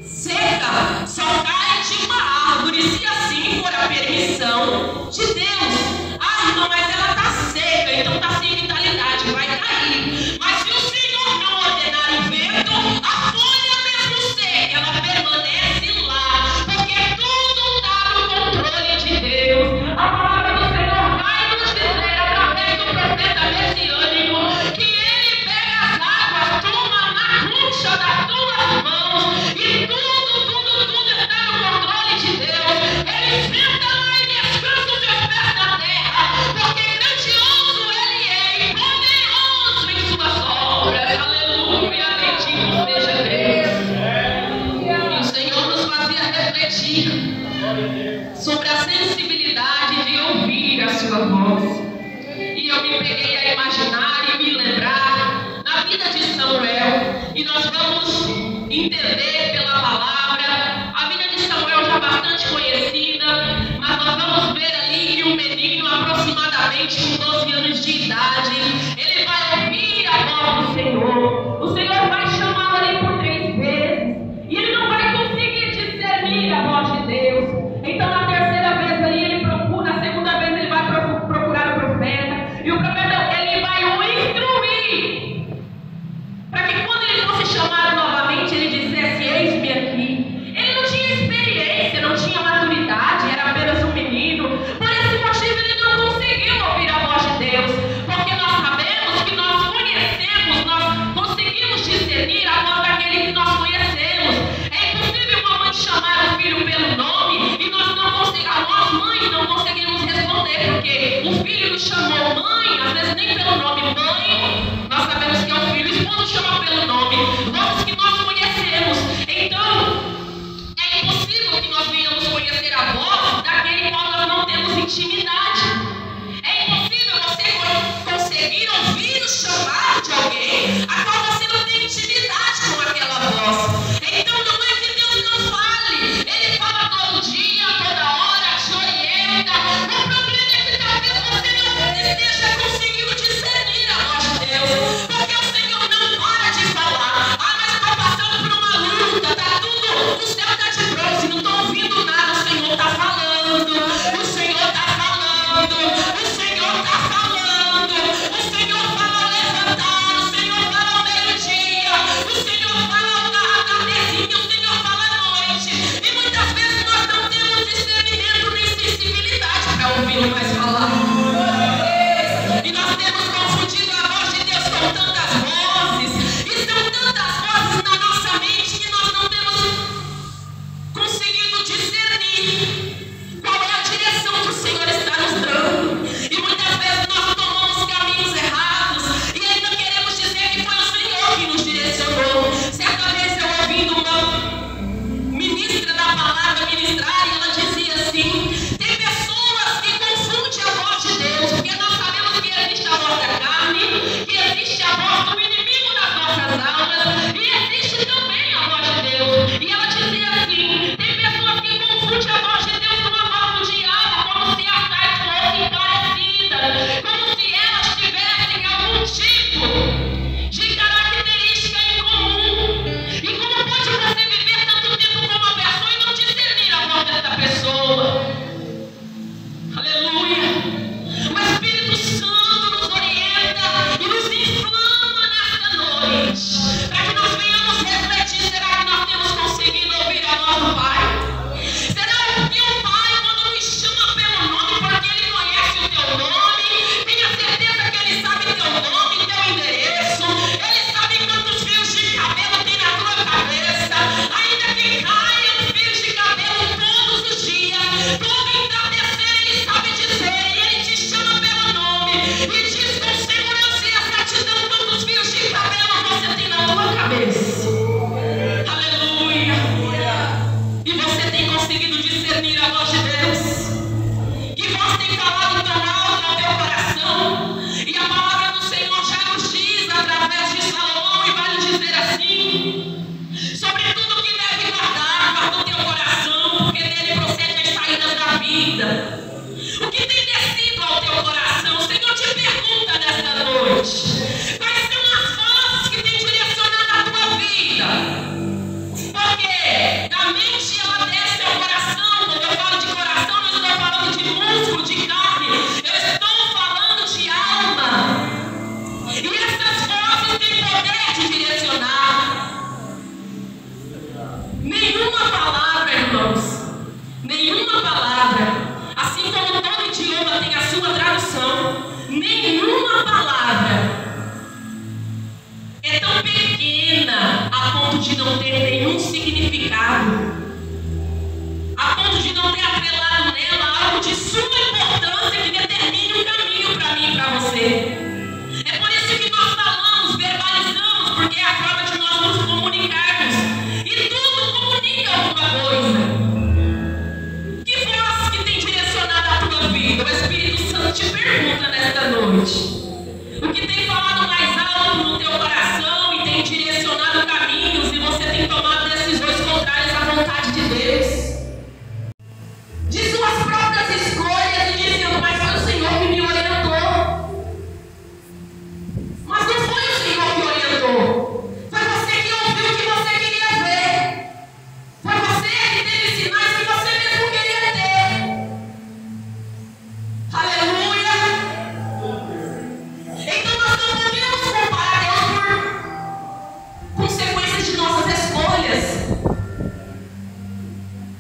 Seca só cai de uma árvore se assim for a permissão de Deus. Ah, irmão, mas ela está seca, então está sem vitalidade, vai cair. Mas se o Senhor não ordenar o vento, a folha mesmo seca, ela permanece lá, porque tudo está no controle de Deus. A palavra do Senhor vai nos dizer, através do profeta messiânico, que Ele pega as águas, toma na concha das tuas mãos, e tudo está no controle de Deus. Ele senta lá e descansa os seus pés na terra, porque grandioso Ele é e poderoso em suas obras. Aleluia, bendito seja Deus. E o Senhor nos fazia refletir sobre a sensibilidade de ouvir a sua voz. E eu me peguei a imaginar e me lembrar na vida de Samuel. E nós vamos entender pela palavra a vida de Samuel, já bastante conhecida, mas nós vamos ver ali que um menino aproximadamente com 12 anos de idade, ele vai ouvir a voz do Senhor. O Senhor vai chamá-lo ali por 3 vezes e ele não vai conseguir discernir a voz de Deus. Então na terceira vez ali ele procura, na segunda vez ele vai procurar o profeta, e o profeta ele vai o instruir para que quando ele fosse chamado novamente ele dissesse: eis-me significado, a ponto de não ter atrelado nela algo de suma importância que determine o caminho para mim e para você. É por isso que nós falamos, verbalizamos, porque é a forma de nós nos comunicarmos. E tudo comunica alguma coisa. Que voz que tem direcionado a tua vida? O Espírito Santo te pergunta nesta noite. O que tem falado mais alto no teu coração e tem direcionado caminhos e você tem tomado decisões contrárias à vontade de Deus. De suas próprias escolhas e dizendo, mas foi o Senhor que me orientou. Mas não foi o Senhor que orientou. Foi você que ouviu o que você queria ver. Foi você que teve sinais que você mesmo queria ter. Aleluia. Então nós não podemos culpar Deus por consequências de nossas escolhas.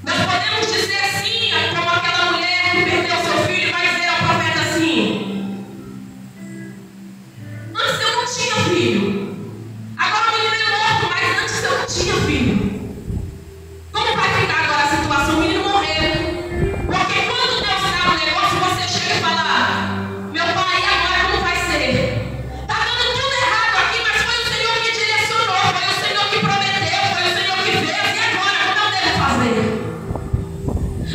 Nós podemos dizer assim, como aquela mulher que perdeu seu filho e vai dizer ao profeta assim: antes eu não tinha filho, agora o menino é morto, mas antes eu não tinha filho. Como vai ficar agora a situação? O menino morreu. Porque quando Deus dá um negócio, você chega e fala: meu pai, e agora como vai ser? Está dando tudo errado aqui, mas foi o Senhor que direcionou, foi o Senhor que prometeu, foi o Senhor que fez, e agora como eu devo fazer?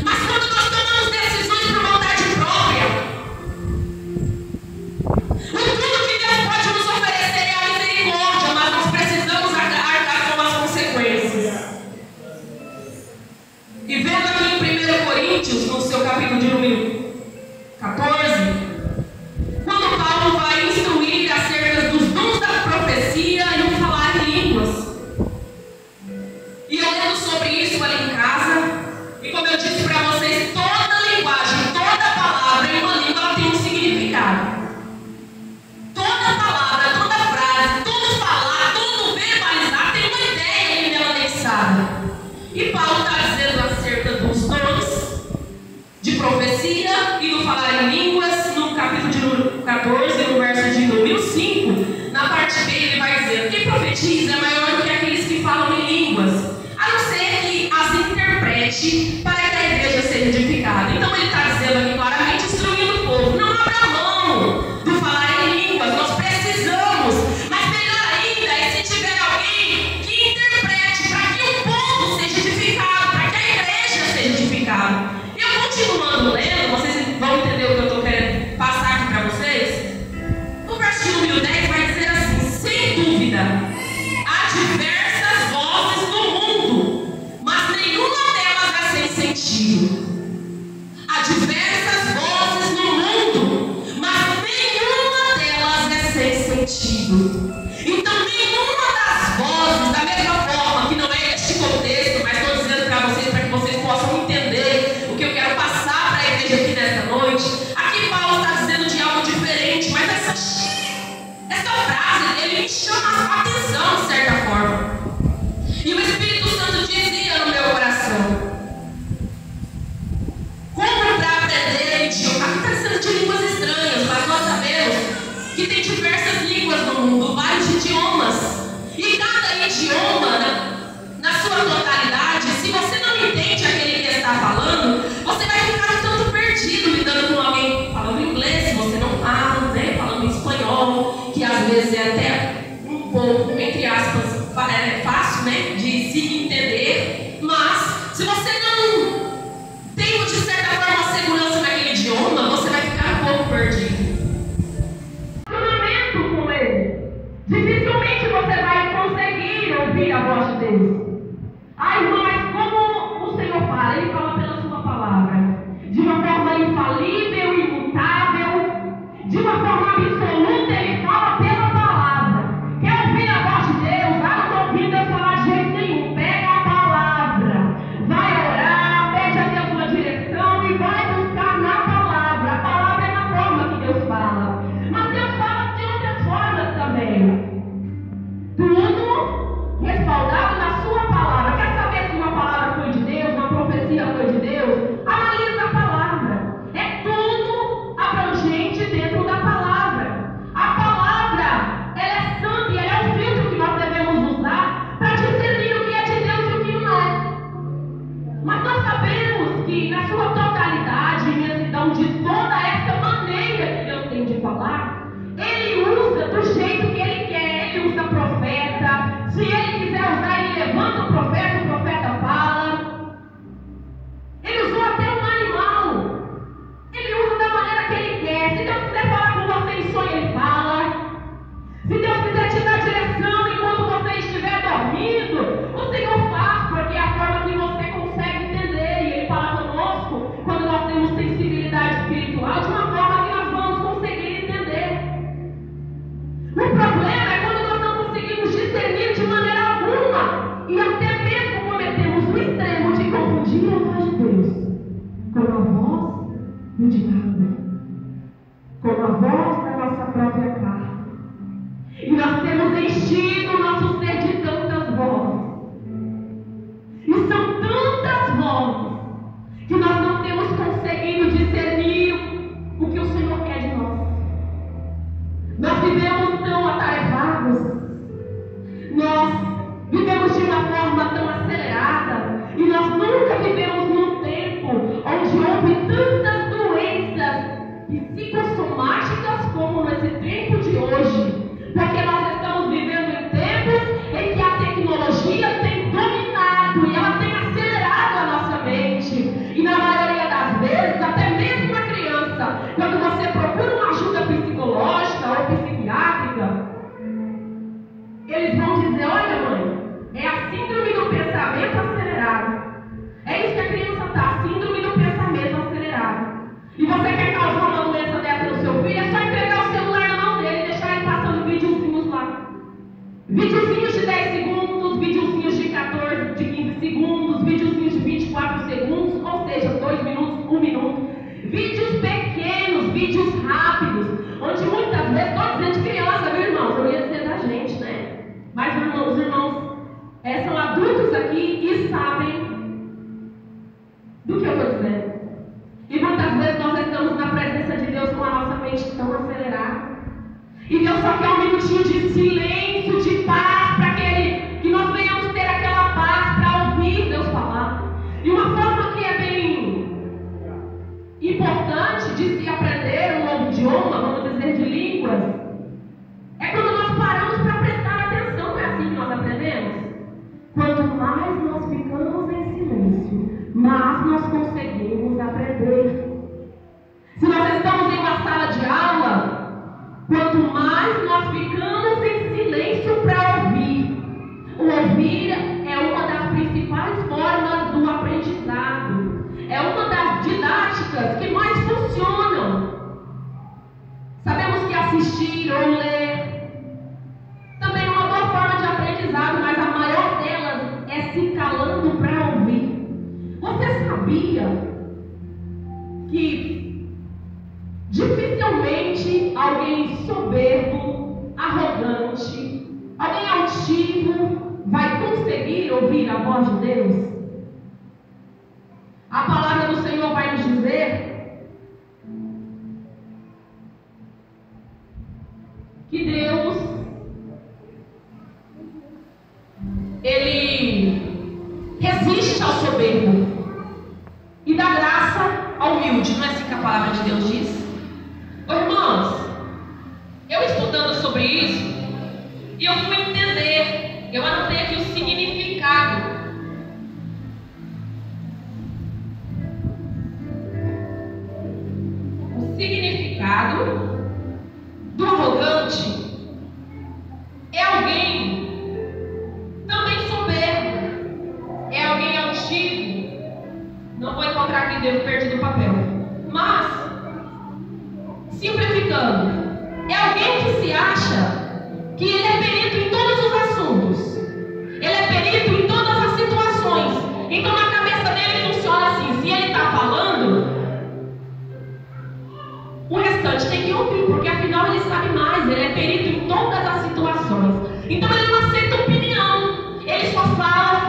Mas quando nós tomamos decisões por vontade própria, o tudo que Deus pode nos oferecer é a misericórdia, mas nós precisamos arcar com as consequências. E vendo aqui em 1 Coríntios, no seu capítulo de número 14, quando Paulo vai instruir acerca dos dons da profecia e o falar em línguas. E eu lendo sobre isso ali em casa, e como eu disse para vocês, toda linguagem, toda palavra em uma língua ela tem um significado. Toda palavra, toda frase, todo falar, todo verbalizar tem uma ideia ali nela anexada. E Paulo está dizendo acerca dos dons de profecia e do falar em línguas, no capítulo de número 14, no verso de número 5, na parte B ele vai dizer: quem profetiza é maior do que aqueles que falam em línguas, a não ser que as interprete para que a igreja seja edificada. Então ele está dizendo aqui claramente, instruindo o povo: não abra mão do falar em línguas, nós precisamos, mas melhor ainda é se tiver alguém que interprete para que o povo seja edificado, para que a igreja seja edificada. Eu continuando lendo, vocês vão entender o que eu estou querendo passar aqui para vocês. No verso de número 10 vai dizer assim: sem dúvida, há diversas vozes no mundo, mas nenhuma delas vai ser sem com a voz do diabo, com a voz da nossa própria carne. E nós temos enchido o nosso ser de tantas vozes. E são tantas vozes que nós não temos conseguido discernir o que o Senhor quer de nós. Nós vivemos tão atarefados, nós vivemos de uma forma tão acelerada, e nós nunca vivemos num tempo onde houve tantas doenças psicossomáticas como nesse tempo de hoje, porque nós estamos vivendo em tempos em que a tecnologia tem dominado e ela tem acelerado a nossa mente. E na maioria das vezes, até mesmo a criança, quando você procura uma ajuda psicológica ou psiquiátrica, eles vão dizer: olha, mãe, é a síndrome do pensamento acelerado. É isso que a criança está, a síndrome do pensamento acelerado. E você quer causar uma doença dessa no seu filho, é só entregar o celular na mão dele e deixar ele passando videozinhos lá. Videozinhos de 10 segundos, videozinhos de 14, de 15 segundos, videozinhos de 24 segundos, ou seja, 2 minutos, 1 minuto. Vídeos pequenos, vídeos rápidos, onde muitas vezes, estou dizendo de criança, viu, irmãos? Eu ia dizer da gente, né? Mas os irmãos são adultos aqui e sabem do que eu estou dizendo. E muitas vezes nós estamos na presença de Deus com a nossa mente tão acelerada. E Deus só quer um minutinho de silêncio, de paz, para que nós venhamos ter aquela paz para ouvir Deus falar. E uma forma que é bem importante de se aprender um novo idioma, vamos dizer, de línguas, é quando nós paramos para prestar atenção. Não é assim que nós aprendemos? Quanto mais nós ficamos em silêncio, mais nós conseguimos aprender. Se nós estamos em uma sala de aula, quanto mais nós ficamos em silêncio para ouvir. O ouvir é uma das principais formas do aprendizado. É uma das didáticas que mais funcionam. Sabemos que assistir ou ler também é uma boa forma de aprendizado, mas a maior delas é se calando para ouvir. Você sabia que dificilmente alguém soberbo, arrogante, alguém altivo vai conseguir ouvir a voz de Deus? A palavra do Senhor vai nos dizer que Deus, Ele resiste ao soberbo e dá graça ao humilde. Não é assim que a palavra de Deus diz? Ô, irmãos, eu estudando sobre isso, e eu fui entender, eu anotei aqui o significado. O significado do arrogante é alguém também soberbo, é alguém altivo. Não vou encontrar aqui, devo perdido o papel. Mas, simplificando, é alguém que se acha que ele é perito em todos os assuntos. Ele é perito em todas as situações. Então, na cabeça dele funciona assim: se ele está falando, o restante tem que ouvir, porque afinal ele sabe mais. Ele é perito em todas as situações. Então, ele não aceita opinião. Ele só fala,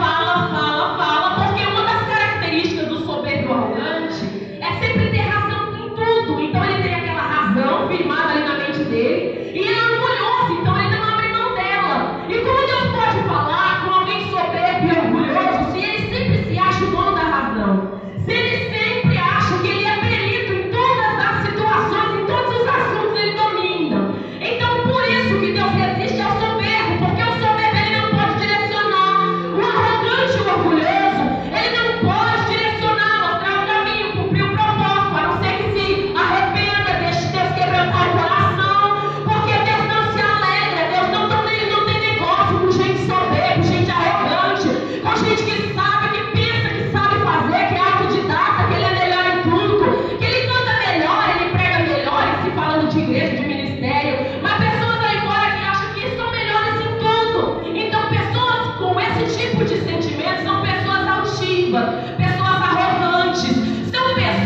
porque uma das características do soberbo arrogante é sempre ter razão em tudo. Então, ele tem aquela razão firmada ali na mente dele, e ele é orgulhoso, então ele não abre mão dela. E como Deus pode falar com alguém soberbo e orgulhoso se ele sempre se acha o dono da razão? Se ele sempre acha que ele é perito em todas as situações, em todos os assuntos ele domina. Então, por isso que Deus resiste ao soberbo, porque o soberbo ele não pode direcionar. O arrogante e o orgulhoso, ele não pode direcionar, mostrar o caminho, cumprir o propósito, a não ser que se arrependa, deixe Deus quebrantar o coração, porque Deus não se alegra, Deus não tem negócio com gente soberba, gente arrogante, com gente que sabe, que pensa, que sabe fazer, que é autodidata, que ele é melhor em tudo, que ele canta melhor, ele prega melhor, e se falando de igreja, de ministério, mas pessoas aí fora que acham que são melhores em tudo. Então, pessoas com esse tipo de sentimento são pessoas altivas, pessoas arrogantes, são pessoas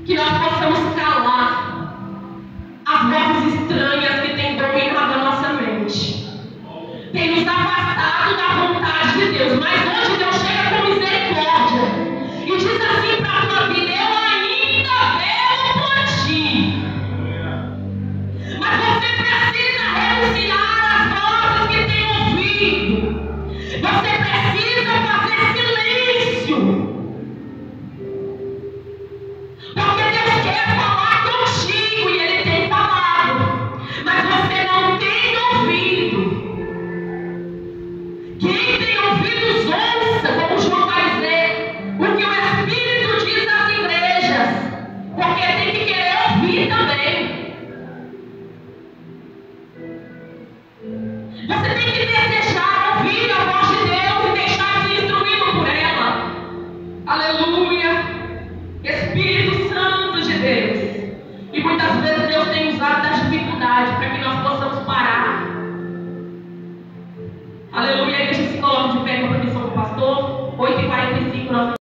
que nós possamos calar as vozes estranhas que têm dominado a nossa mente, tem nos afastado da vontade de Deus. Mas hoje Deus chega com misericórdia e diz assim para a tua vida: eu ainda velo por ti. Mas você precisa renunciar às vozes que tem ouvido. Você precisa fazer silêncio. Porque Deus quer falar contigo e Ele tem falado, mas você não tem ouvido. Quem tem ouvidos ouça, como João vai dizer, o que o Espírito diz às igrejas, porque tem que querer ouvir também. Você tem que desejar